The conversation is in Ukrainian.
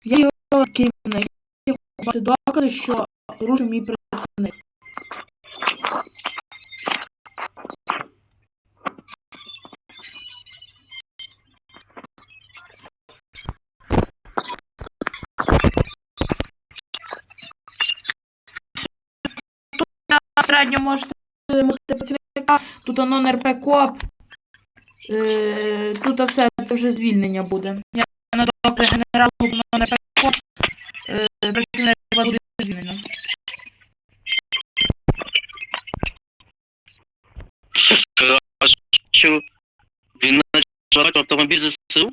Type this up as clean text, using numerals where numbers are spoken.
Я його керівник. Я хочу докази, що порушив мій працівник. Середньо можете працівника, тут воно НРП КОП, тут все, це вже звільнення буде. Я на доктора генералу НРП КОП, працівник буде звільнено. Що він почав автомобіль ЗСУ?